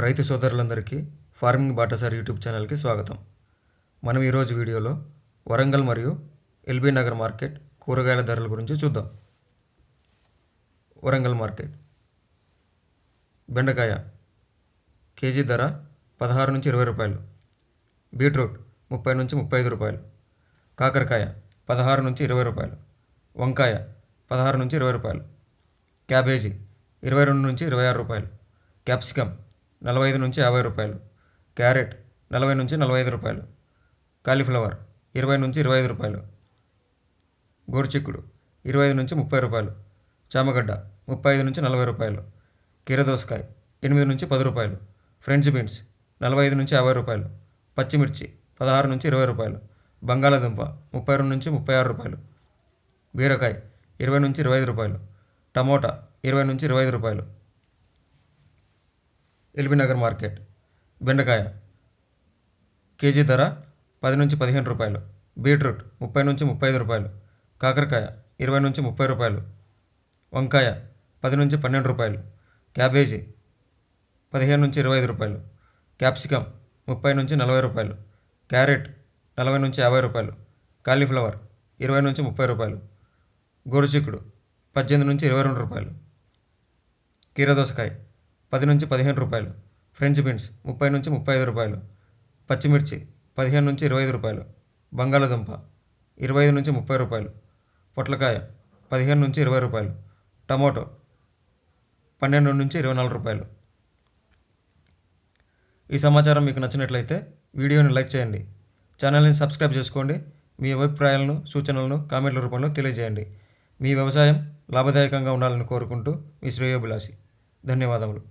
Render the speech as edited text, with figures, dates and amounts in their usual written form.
రైతు సోదరులందరికీ ఫార్మింగ్ బాటసారి యూట్యూబ్ ఛానల్కి స్వాగతం. మనం ఈరోజు వీడియోలో వరంగల్ మరియు ఎల్బీ నగర్ మార్కెట్ కూరగాయల ధరల గురించి చూద్దాం. వరంగల్ మార్కెట్ బెండకాయ కేజీ ధర 16 నుంచి 20 రూపాయలు, బీట్రూట్ 30 నుంచి 35 రూపాయలు, కాకరకాయ 16 నుంచి 20 రూపాయలు, వంకాయ 16 నుంచి 20 రూపాయలు, క్యాబేజీ 22 నుంచి 26 రూపాయలు, క్యాప్సికమ్ 45 నుంచి 50 రూపాయలు, క్యారెట్ 40 నుంచి 45 రూపాయలు, కాలీఫ్లవర్ 20 నుంచి 25 రూపాయలు, గోరుచిక్కుడు 25 నుంచి 30 రూపాయలు, చామగడ్డ 35 నుంచి 40 రూపాయలు, కీరదోసకాయ 8 నుంచి 10 రూపాయలు, ఫ్రెంచ్ బీన్స్ 45 నుంచి 50 రూపాయలు, పచ్చిమిర్చి 16 నుంచి 20 రూపాయలు, బంగాళాదుంప 32 నుంచి 36 రూపాయలు, బీరకాయ 20 నుంచి 25 రూపాయలు, టమోటా 20 నుంచి 25 రూపాయలు. ఎల్బీ నగర్ మార్కెట్ బెండకాయ కేజీ ధర 10 నుంచి 15 రూపాయలు, బీట్రూట్ 30 నుంచి 35 రూపాయలు, కాకరకాయ 20 నుంచి 30 రూపాయలు, వంకాయ 10 నుంచి 12 రూపాయలు, క్యాబేజీ 15 నుంచి 25 రూపాయలు, క్యాప్సికమ్ 30 నుంచి 40 రూపాయలు, క్యారెట్ 40 నుంచి 50 రూపాయలు, కాలీఫ్లవర్ 20 నుంచి 30 రూపాయలు, గోరుచిక్కుడు 18 నుంచి 22 రూపాయలు, కీరదోసకాయ 10 నుంచి 15 రూపాయలు, ఫ్రెంచ్ బీన్స్ 30 నుంచి 35 రూపాయలు, పచ్చిమిర్చి 15 నుంచి 25 రూపాయలు, బంగాళాదుంప 25 నుంచి 30 రూపాయలు, పొట్లకాయ 15 నుంచి 20 రూపాయలు, టమోటో 12 నుంచి 24 రూపాయలు. ఈ సమాచారం మీకు నచ్చినట్లయితే వీడియోని లైక్ చేయండి, ఛానల్ని సబ్స్క్రైబ్ చేసుకోండి. మీ అభిప్రాయాలను సూచనలను కామెంట్ల రూపంలో తెలియజేయండి. మీ వ్యవసాయం లాభదాయకంగా ఉండాలని కోరుకుంటూ మీ శ్రేయోభిలాషి. ధన్యవాదములు.